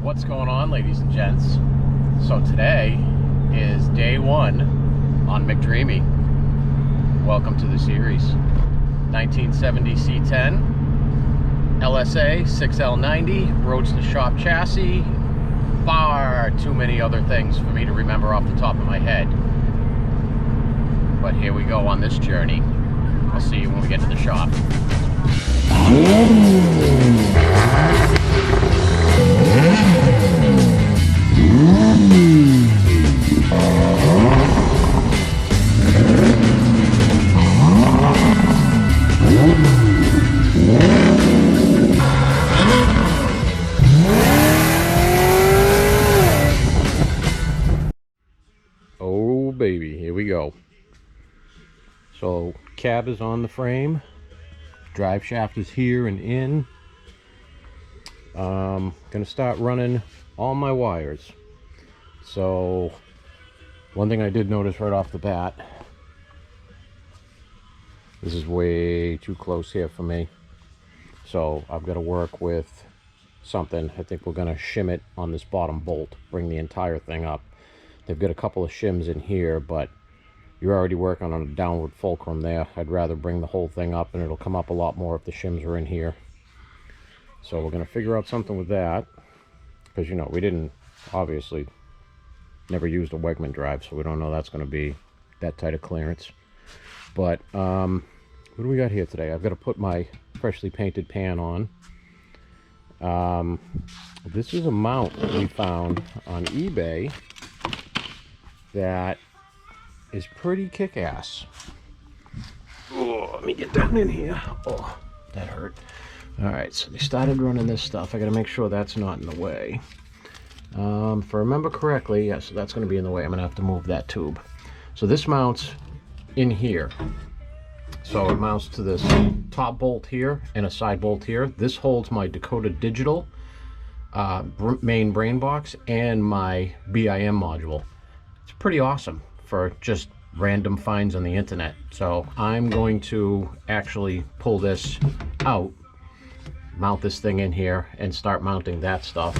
What's going on, ladies and gents? So today is day one on McDreamy. Welcome to the series. 1970 C10 LSA 6L90 Roadster shop chassis. Far too many other things for me to remember off the top of my head, but here we go on this journey. I'll see you when we get to the shop. Oh baby, here we go. So cab is on the frame, drive shaft is here and in. Gonna start running all my wires. So one thing I did notice right off the bat, this is way too close here for me, so I've got to work with something. I think we're gonna shim it on this bottom bolt, bring the entire thing up. They've got a couple of shims in here, but you're already working on a downward fulcrum there. I'd rather bring the whole thing up, and it'll come up a lot more if the shims are in here. So we're going to figure out something with that, because, you know, we didn't, obviously, never used a Wegman drive, so we don't know that's going to be that tight of clearance. But, what do we got here today? I've got to put my freshly painted pan on. This is a mount that we found on eBay that is pretty kick-ass. Oh, let me get down in here. Oh, that hurt. All right, so they started running this stuff. I got to make sure that's not in the way. If I remember correctly, yeah, so that's going to be in the way. I'm going to have to move that tube. So this mounts in here. So it mounts to this top bolt here and a side bolt here. This holds my Dakota Digital main brain box and my BIM module. It's pretty awesome for just random finds on the internet. So I'm going to actually pull this out, mount this thing in here, and start mounting that stuff.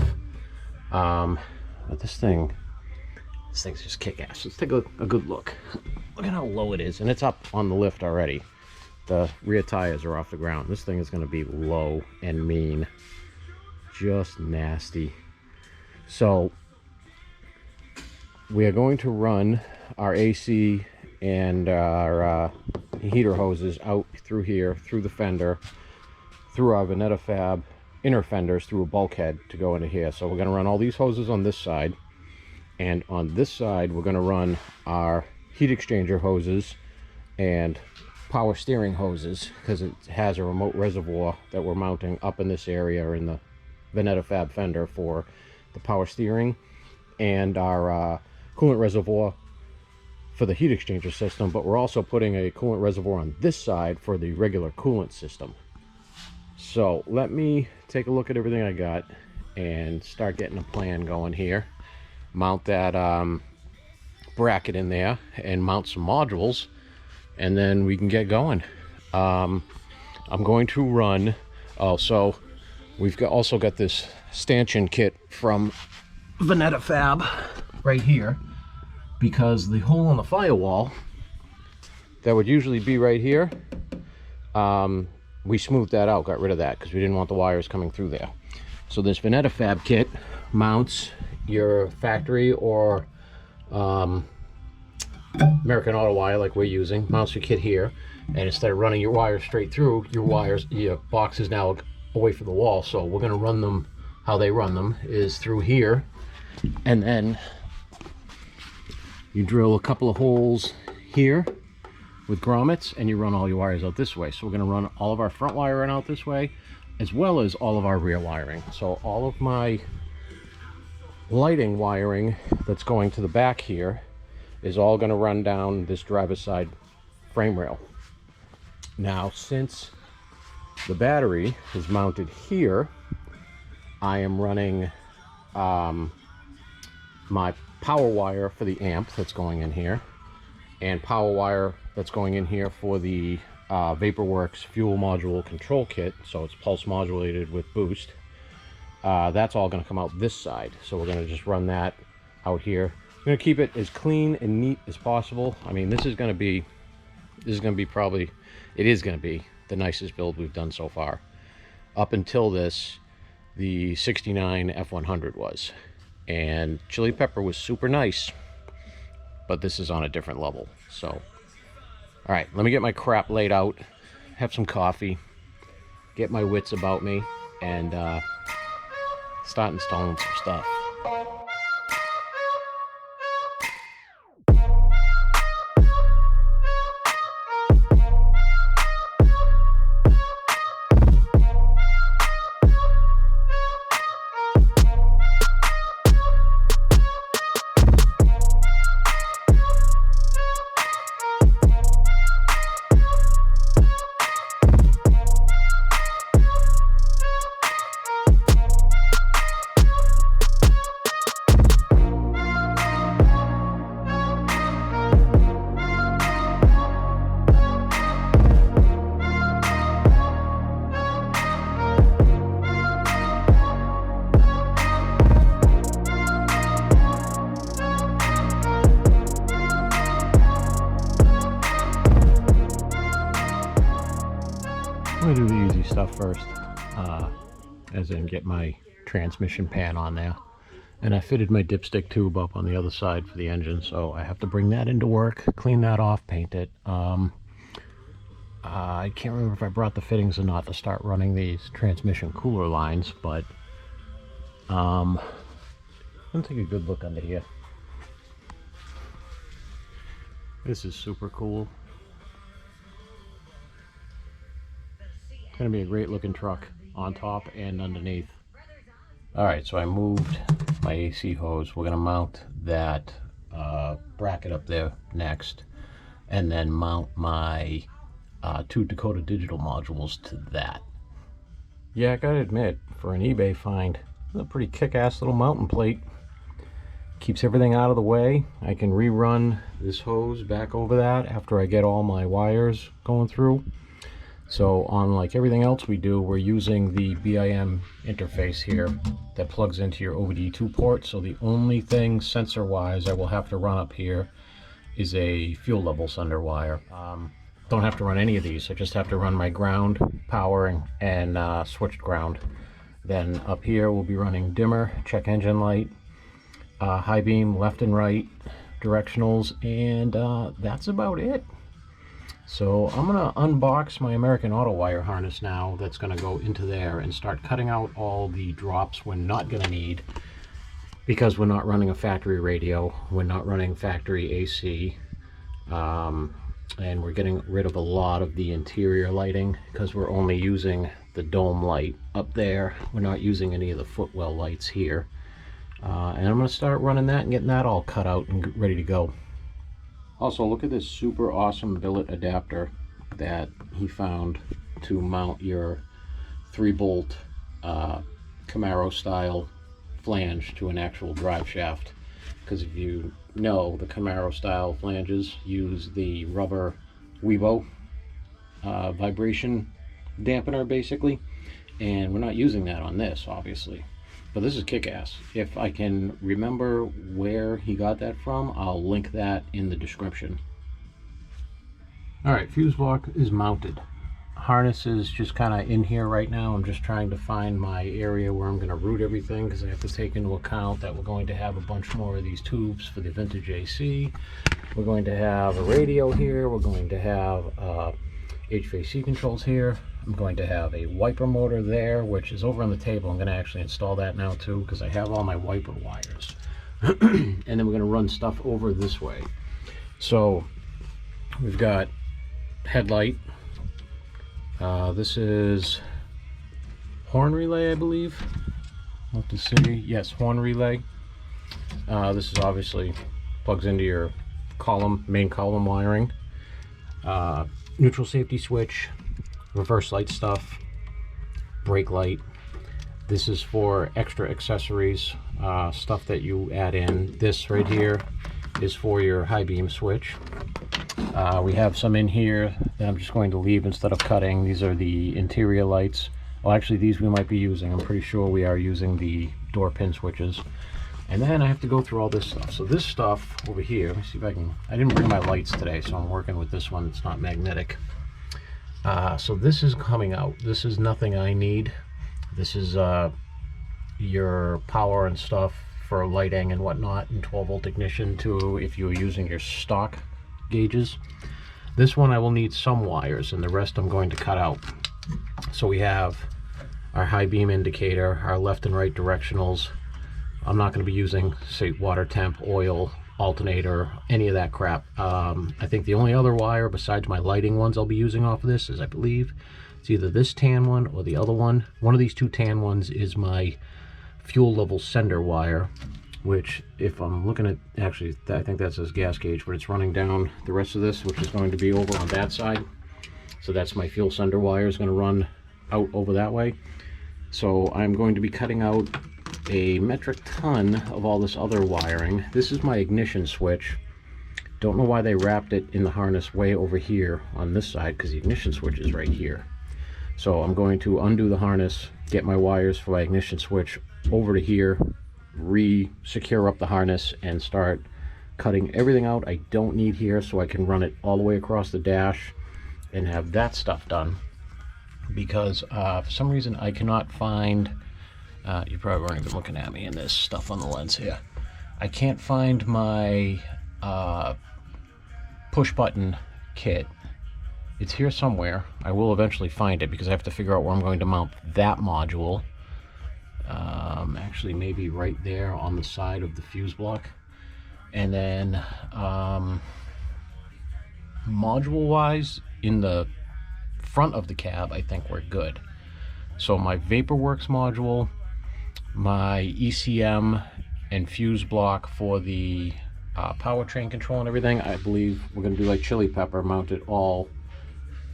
But this thing's just kick-ass. Let's take a good look. Look at how low it is, and it's up on the lift already. The rear tires are off the ground. This thing is going to be low and mean, just nasty. So we are going to run our AC and our heater hoses out through here, through the fender, through our Veneta Fab inner fenders, through a bulkhead to go into here. So we're going to run all these hoses on this side, and on this side we're going to run our heat exchanger hoses and power steering hoses, because it has a remote reservoir that we're mounting up in this area in the Veneta Fab fender for the power steering, and our coolant reservoir for the heat exchanger system. But we're also putting a coolant reservoir on this side for the regular coolant system. So let me take a look at everything I got and start getting a plan going here. Mount that bracket in there and mount some modules, and then we can get going. I'm going to run, so we've also got this stanchion kit from Veneta Fab right here, because the hole on the firewall that would usually be right here, we smoothed that out, got rid of that, because we didn't want the wires coming through there. So this Veneta Fab kit mounts your factory or American Auto wire like we're using, mounts your kit here, and instead of running your wires straight through, your box is now away from the wall. So we're going to run them, how they run them is through here, and then you drill a couple of holes here with grommets, and you run all your wires out this way. So we're going to run all of our front wiring out this way, as well as all of our rear wiring. So all of my lighting wiring that's going to the back here is all going to run down this driver's side frame rail. Now, since the battery is mounted here, I am running my power wire for the amp that's going in here, and power wire that's going in here for the VaporWorks fuel module control kit, so it's pulse modulated with boost. that's all going to come out this side. So we're going to just run that out here. I'm going to keep it as clean and neat as possible. I mean, this is going to be probably, it is going to be the nicest build we've done so far. Up until this, the 69 F100 was. And Chili Pepper was super nice, but this is on a different level. So, all right, let me get my crap laid out, have some coffee, get my wits about me, and start installing some stuff. I'm gonna do the easy stuff first, as in get my transmission pan on there. And I fitted my dipstick tube up on the other side for the engine, so I have to bring that into work, clean that off, paint it. I can't remember if I brought the fittings or not to start running these transmission cooler lines, but I'm gonna take a good look under here. This is super cool. It's gonna be a great looking truck on top and underneath. All right, so I moved my AC hose. We're gonna mount that bracket up there next, and then mount my 2 Dakota digital modules to that. Yeah, I gotta admit, for an eBay find, it's a pretty kick-ass little mounting plate. Keeps everything out of the way. I can rerun this hose back over that after I get all my wires going through. So unlike everything else we do, we're using the BIM interface here that plugs into your OBD2 port. So the only thing sensor-wise I will have to run up here is a fuel level sender wire. Don't have to run any of these. I just have to run my ground, powering, and switched ground. Then up here we'll be running dimmer, check engine light, high beam, left and right, directionals, and that's about it. So I'm gonna unbox my American Auto wire harness now that's gonna go into there and start cutting out all the drops we're not gonna need, because we're not running a factory radio, we're not running factory AC, and we're getting rid of a lot of the interior lighting because we're only using the dome light up there. We're not using any of the footwell lights here. And I'm gonna start running that and getting that all cut out and ready to go. Also, look at this super awesome billet adapter that he found to mount your 3-bolt Camaro style flange to an actual drive shaft. Because if you know, the Camaro style flanges use the rubber Weibo vibration dampener basically, and we're not using that on this obviously. But this is kick-ass. If I can remember where he got that from, I'll link that in the description. Alright, fuse block is mounted. Harness is just kind of in here right now. I'm just trying to find my area where I'm going to route everything, because I have to take into account that we're going to have a bunch more of these tubes for the vintage AC. We're going to have a radio here. We're going to have HVAC controls here. I'm going to have a wiper motor there, which is over on the table. I'm going to actually install that now too, because I have all my wiper wires. And then we're going to run stuff over this way. So we've got headlight. This is horn relay, I believe. I'll have to see. Yes, horn relay. This is obviously plugs into your column, main column wiring. Neutral safety switch. Reverse light stuff, brake light. This is for extra accessories, stuff that you add in. This right here is for your high beam switch. We have some in here that I'm just going to leave instead of cutting. These are the interior lights. Well, actually, these we might be using. I'm pretty sure we are using the door pin switches. And then I have to go through all this stuff. So this stuff over here, let me see if I can, I didn't bring my lights today, so I'm working with this one. It's not magnetic. So this is coming out. This is nothing I need. This is your power and stuff for lighting and whatnot, and 12-volt ignition too if you're using your stock gauges. This one I will need some wires, and the rest I'm going to cut out. So we have our high beam indicator, our left and right directionals. I'm not going to be using, say, water temp, oil, alternator, any of that crap. I think the only other wire besides my lighting ones I'll be using off of this is, I believe, it's either this tan one or the other one. One of these two tan ones is my fuel level sender wire, which, if I'm looking at, actually, I think that says gas gauge, but it's running down the rest of this, which is going to be over on that side. So that's my fuel sender wire, is going to run out over that way. So I'm going to be cutting out a metric ton of all this other wiring. This is my ignition switch. Don't know why they wrapped it in the harness way over here on this side, because the ignition switch is right here. So I'm going to undo the harness, get my wires for my ignition switch over to here, re-secure up the harness, and start cutting everything out I don't need here, so I can run it all the way across the dash and have that stuff done. Because for some reason I cannot find, you probably weren't even looking at me in this stuff on the lens here, I can't find my push button kit. It's here somewhere. I will eventually find it, because I have to figure out where I'm going to mount that module. Actually, maybe right there on the side of the fuse block. And then module wise, in the front of the cab, I think we're good. So my VaporWorks module, my ECM and fuse block for the powertrain control and everything, I believe we're going to do like chili pepper, mount it all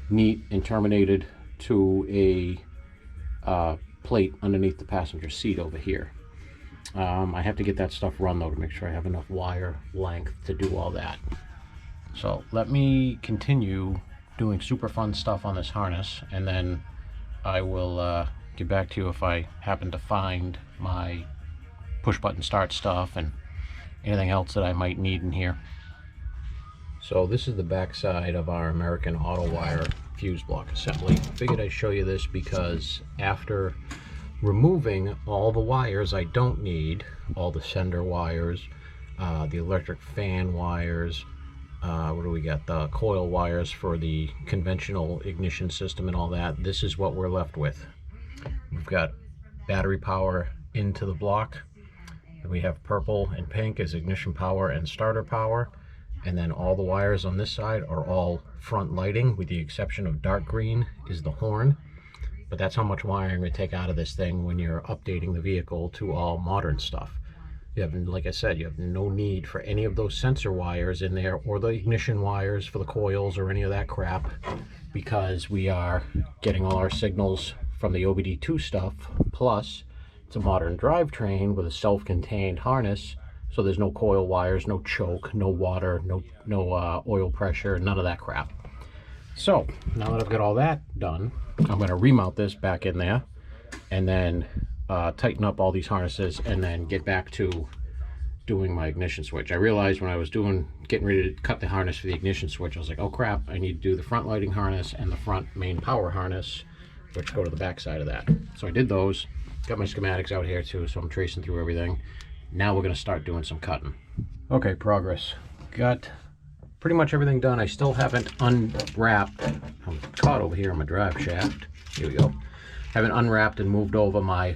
neat and terminated to a plate underneath the passenger seat over here. I have to get that stuff run though, to make sure I have enough wire length to do all that. So let me continue doing super fun stuff on this harness, and then I will get back to you if I happen to find my push button start stuff and anything else that I might need in here. So this is the back side of our American Auto Wire fuse block assembly. Figured I'd show you this because after removing all the wires I don't need, all the sender wires, the electric fan wires, what do we got, the coil wires for the conventional ignition system and all that, this is what we're left with. We've got battery power into the block, and we have purple and pink as ignition power and starter power, and then all the wires on this side are all front lighting, with the exception of dark green is the horn. But that's how much wiring we take out of this thing when you're updating the vehicle to all modern stuff. You have, like I said, you have no need for any of those sensor wires in there, or the ignition wires for the coils or any of that crap, because we are getting all our signals from the OBD2 stuff. Plus, it's a modern drivetrain with a self-contained harness, so there's no coil wires, no choke, no water, no oil pressure, none of that crap. So now that I've got all that done, I'm going to remount this back in there, and then tighten up all these harnesses, and then get back to doing my ignition switch. I realized when I was getting ready to cut the harness for the ignition switch, I was like, oh crap, I need to do the front lighting harness and the front main power harness, which go to the back side of that. So I did those, got my schematics out here too, so I'm tracing through everything. Now we're going to start doing some cutting. Okay, progress. Got pretty much everything done. I still haven't unwrapped, I'm caught over here on my drive shaft. Here we go. Haven't unwrapped and moved over my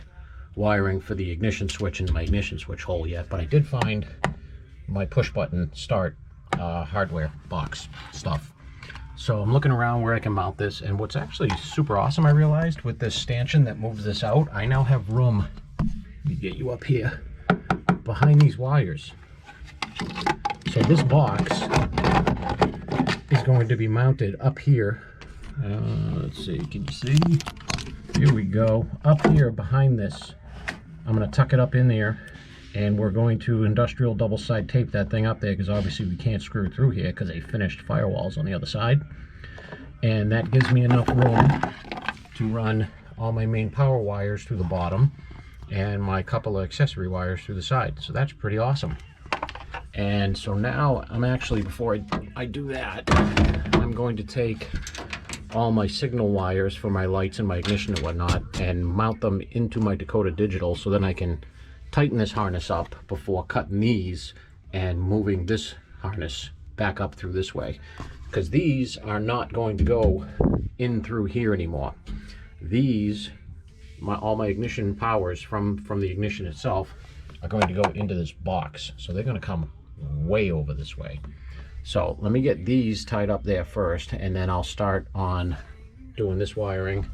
wiring for the ignition switch into my ignition switch hole yet, but I did find my push button start hardware box stuff. So I'm looking around where I can mount this, and what's actually super awesome, I realized, with this stanchion that moves this out, I now have room, let me get you up here, behind these wires. So this box is going to be mounted up here. Let's see, can you see? Here we go, up here behind this. I'm going to tuck it up in there, and we're going to industrial double side tape that thing up there, because obviously we can't screw it through here because they finished firewalls on the other side. And that gives me enough room to run all my main power wires through the bottom and my couple of accessory wires through the side. So that's pretty awesome. And so now I'm actually, before I do that, I'm going to take all my signal wires for my lights and my ignition and whatnot and mount them into my Dakota Digital, so then I can tighten this harness up before cutting these and moving this harness back up through this way, because these are not going to go in through here anymore. These, all my ignition powers from the ignition itself are going to go into this box, so they're going to come way over this way. So let me get these tied up there first, and then I'll start on doing this wiring,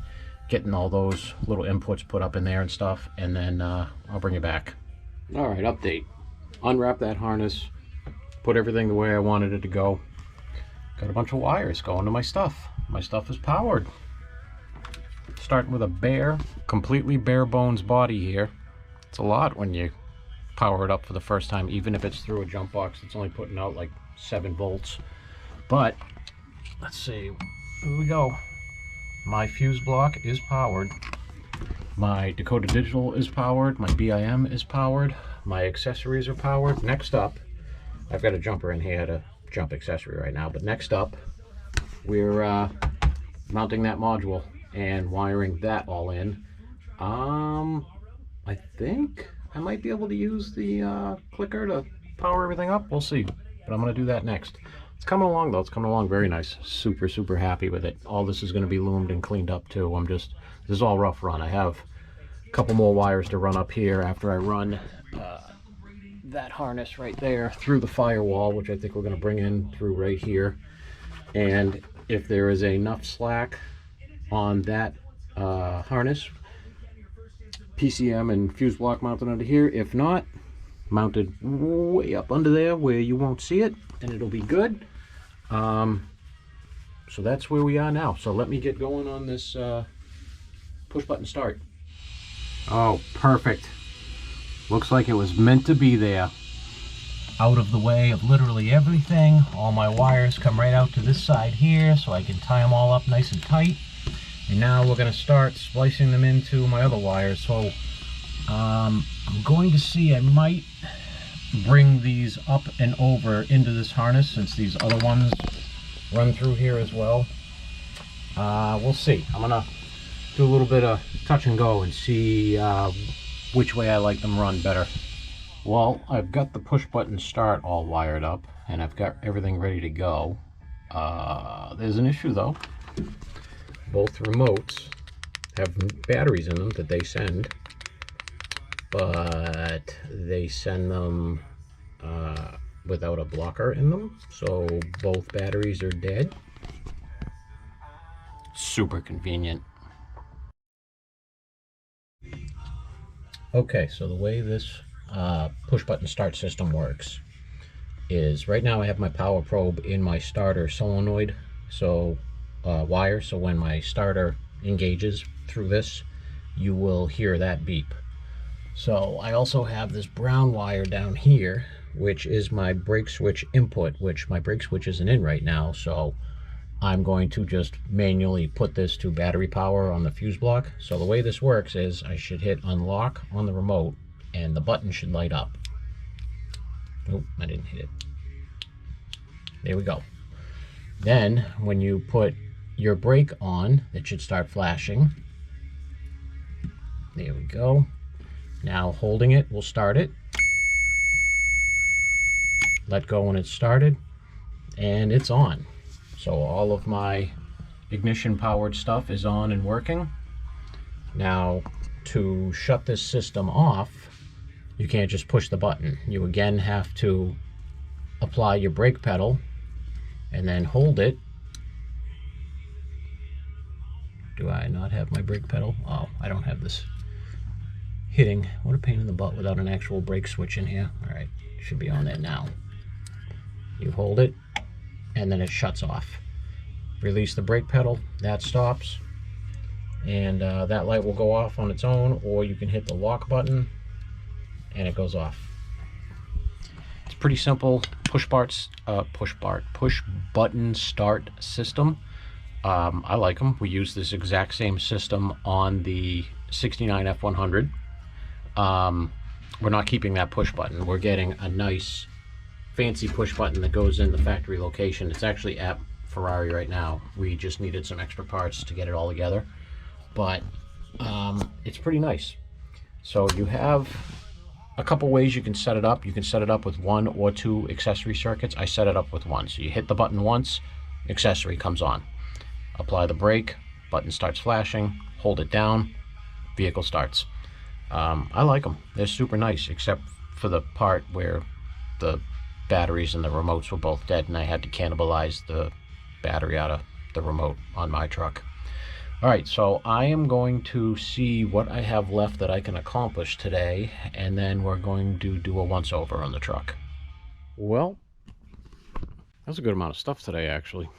getting all those little inputs put up in there and stuff, and then I'll bring it back. All right, update. Unwrap that harness, put everything the way I wanted it to go. Got a bunch of wires going to my stuff. My stuff is powered. Starting with a completely bare bones body here. It's a lot when you power it up for the first time, even if it's through a jump box. It's only putting out like 7 volts. But let's see, here we go. My fuse block is powered. My Dakota Digital is powered. My BIM is powered. My accessories are powered. Next up, I've got a jumper in here to jump accessory right now, but next up, we're mounting that module and wiring that all in. I think I might be able to use the clicker to power everything up. We'll see, but I'm going to do that next. It's coming along though. It's coming along very nice. Super happy with it. All this is going to be loomed and cleaned up too. This is all rough run. I have a couple more wires to run up here after I run that harness right there through the firewall, which I think we're going to bring in through right here. And if there is enough slack on that harness, PCM and fuse block mounted under here. If not, mounted way up under there where you won't see it, and it'll be good. So that's where we are now. So let me get going on this push button start. Oh, perfect. Looks like it was meant to be there. Out of the way of literally everything. All my wires come right out to this side here, so I can tie them all up nice and tight. And now we're going to start splicing them into my other wires. So I'm going to see, I might bring these up and over into this harness, since these other ones run through here as well. We'll see. I'm going to do a little bit of touch and go and see which way I like them run better. Well, I've got the push button start all wired up, and I've got everything ready to go. There's an issue though. Both remotes have batteries in them that they send, but they send them without a blocker in them, so both batteries are dead. Super convenient. Okay, so the way this push button start system works is, right now I have my power probe in my starter solenoid wire, so when my starter engages through this, you will hear that beep. So I also have this brown wire down here, which is my brake switch input, which my brake switch isn't in right now, so I'm going to just manually put this to battery power on the fuse block. So the way this works is I should hit unlock on the remote and the button should light up. Oh, I didn't hit it. There we go. Then when you put your brake on, it should start flashing. There we go. Now holding it will start it. Let go when it's started, and it's on. So all of my ignition powered stuff is on and working. Now to shut this system off, you can't just push the button. You again have to apply your brake pedal and then hold it. Do I not have my brake pedal? Oh, I don't have this hitting. What a pain in the butt without an actual brake switch in here. All right, should be on there now. You hold it, and then it shuts off. Release the brake pedal, that stops, and that light will go off on its own, or you can hit the lock button and it goes off. It's pretty simple push button start system. I like them. We use this exact same system on the 69 F100. We're not keeping that push button. We're getting a nice fancy push button that goes in the factory location. It's actually at Ferrari right now. We just needed some extra parts to get it all together, but it's pretty nice. So you have a couple ways you can set it up. You can set it up with 1 or 2 accessory circuits. I set it up with 1. So you hit the button once, accessory comes on. Apply the brake, button starts flashing, hold it down, vehicle starts. I like them. They're super nice, except for the part where the batteries and the remotes were both dead and I had to cannibalize the battery out of the remote on my truck. All right, so I am going to see what I have left that I can accomplish today, and then we're going to do a once-over on the truck. Well, that's a good amount of stuff today, actually.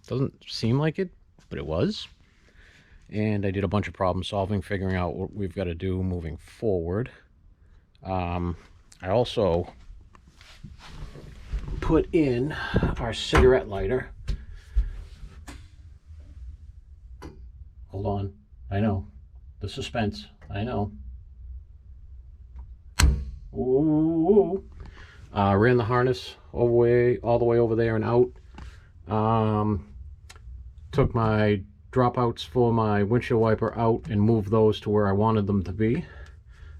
Doesn't seem like it, but it was. And I did a bunch of problem solving, figuring out what we've got to do moving forward. I also put in our cigarette lighter. Hold on. I know. The suspense. I know. Ooh. Ran the harness all the way over there and out. Took my dropouts for my windshield wiper out and moved those to where I wanted them to be.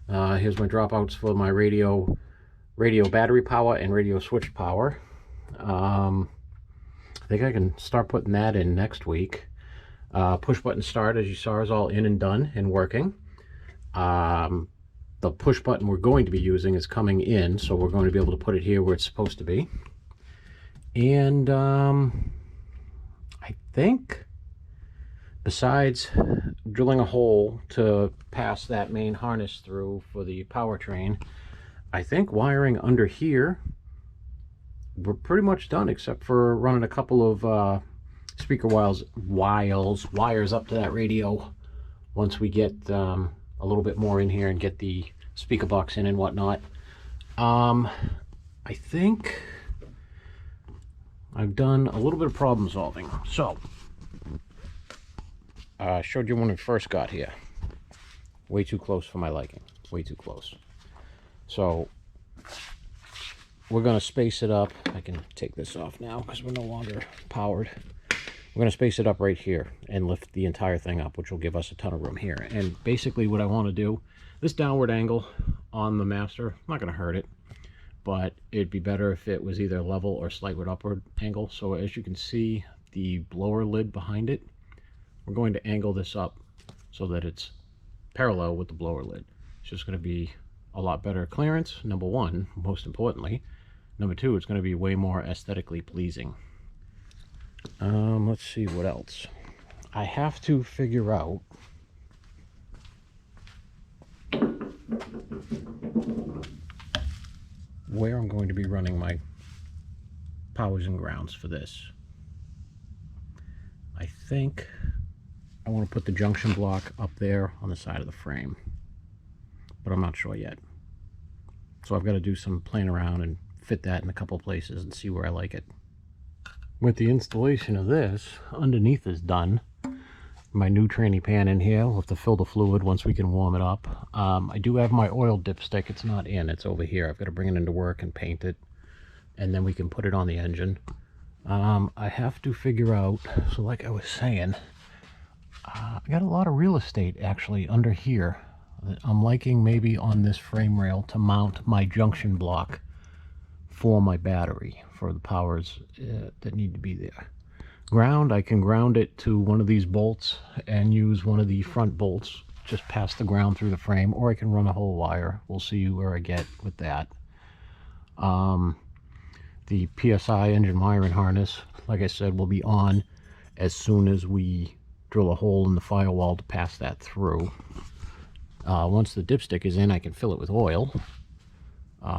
Here's my dropouts for my radio battery power and radio switch power. I think I can start putting that in next week. Push button start, as you saw, is all in and done and working. The push button we're going to be using is coming in, so we're going to be able to put it here where it's supposed to be. And I think, besides drilling a hole to pass that main harness through for the powertrain, I think wiring under here, we're pretty much done, except for running a couple of speaker wires up to that radio once we get a little bit more in here and get the speaker box in and whatnot. I think I've done a little bit of problem solving. So I showed you when we first got here. Way too close for my liking. Way too close. So we're going to space it up. I can take this off now because we're no longer powered. We're going to space it up right here and lift the entire thing up, which will give us a ton of room here. And basically what I want to do, this downward angle on the Master, not going to hurt it, but it'd be better if it was either level or slightly upward angle. So as you can see, the blower lid behind it, we're going to angle this up so that it's parallel with the blower lid. It's just going to be a lot better clearance, number one, most importantly. Number two, it's going to be way more aesthetically pleasing. Let's see what else. I have to figure out where I'm going to be running my powers and grounds for this. I think I want to put the junction block up there on the side of the frame, but I'm not sure yet. So I've got to do some playing around and fit that in a couple places and see where I like it. With the installation of this, underneath is done. My new tranny pan in here, we'll have to fill the fluid once we can warm it up. I do have my oil dipstick. It's not in, it's over here. I've got to bring it into work and paint it, and then we can put it on the engine. I have to figure out, so like I was saying, I got a lot of real estate actually under here that I'm liking maybe on this frame rail to mount my junction block for my battery, for the powers that need to be there. Ground, I can ground it to one of these bolts and use one of the front bolts, just pass the ground through the frame, or I can run a whole wire. We'll see where I get with that. The PSI engine wiring harness, like I said, will be on as soon as we drill a hole in the firewall to pass that through. Once the dipstick is in, I can fill it with oil.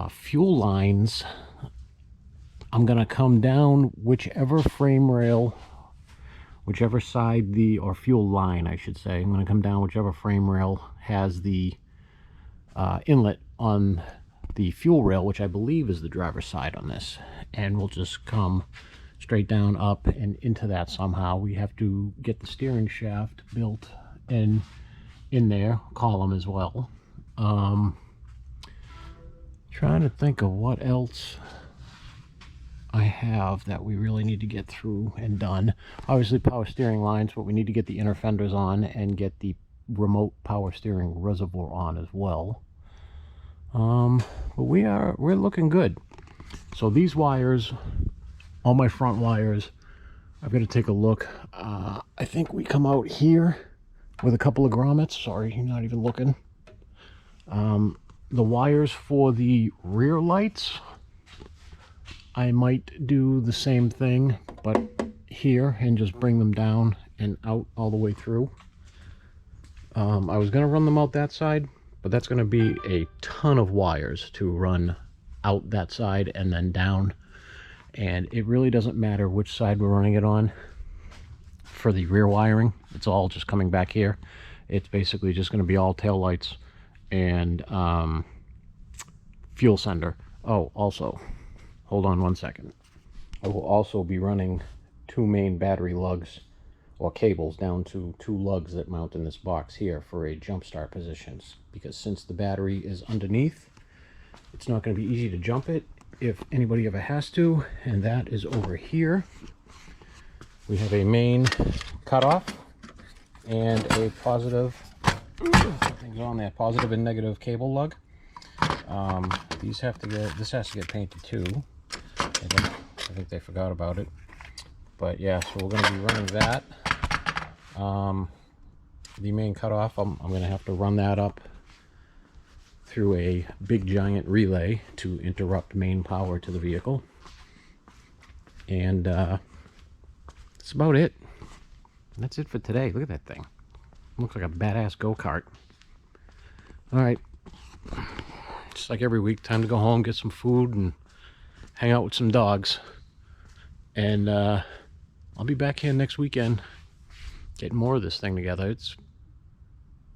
Fuel lines, I'm going to come down whichever frame rail, whichever side or fuel line I should say, I'm going to come down whichever frame rail has the inlet on the fuel rail, which I believe is the driver's side on this, and we'll just come straight down, up, and into that somehow. We have to get the steering shaft built in there, column as well. Trying to think of what else I have that we really need to get through and done. Obviously power steering lines, but we need to get the inner fenders on and get the remote power steering reservoir on as well. But we're looking good. So these wires, all my front wires, I've got to take a look. I think we come out here with a couple of grommets. Sorry, you're not even looking. The wires for the rear lights, I might do the same thing, but here, and just bring them down and out all the way through. I was going to run them out that side, but that's going to be a ton of wires to run out that side and then down. And it really doesn't matter which side we're running it on for the rear wiring. It's all just coming back here. It's basically just going to be all tail lights and fuel sender. Oh, also, hold on one second. I will also be running 2 main battery lugs or cables down to 2 lugs that mount in this box here for a jump start positions, because since the battery is underneath, it's not going to be easy to jump it if anybody ever has to. And that is over here. We have a main cutoff and a positive, something's on there, positive and negative cable lug. This has to get painted too. I think they forgot about it. But yeah, so we're going to be running that. The main cutoff, I'm going to have to run that up through a big giant relay to interrupt main power to the vehicle. And that's about it. And that's it for today. Look at that thing. It looks like a badass go-kart. Alright. Just like every week, time to go home, get some food, and hang out with some dogs. And I'll be back here next weekend getting more of this thing together. It's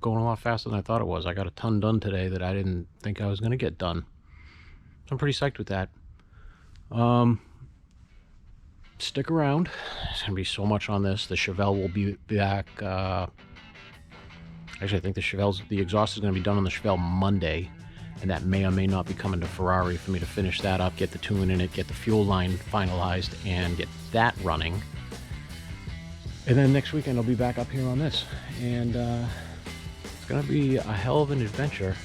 going a lot faster than I thought it was. I got a ton done today that I didn't think I was going to get done. So I'm pretty psyched with that. Stick around. There's going to be so much on this. The Chevelle will be back. Actually, I think the exhaust is going to be done on the Chevelle Monday. And that may or may not be coming to Ferrari for me to finish that up, get the tune in it, get the fuel line finalized, and get that running. And then next weekend I'll be back up here on this. And it's going to be a hell of an adventure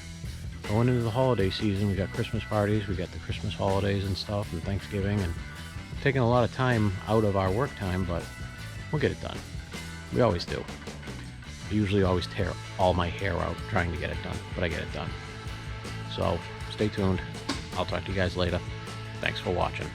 going into the holiday season. We got Christmas parties, we got the Christmas holidays and stuff, and Thanksgiving, and taking a lot of time out of our work time, but we'll get it done. We always do. I usually always tear all my hair out trying to get it done, but I get it done. So stay tuned. I'll talk to you guys later. Thanks for watching.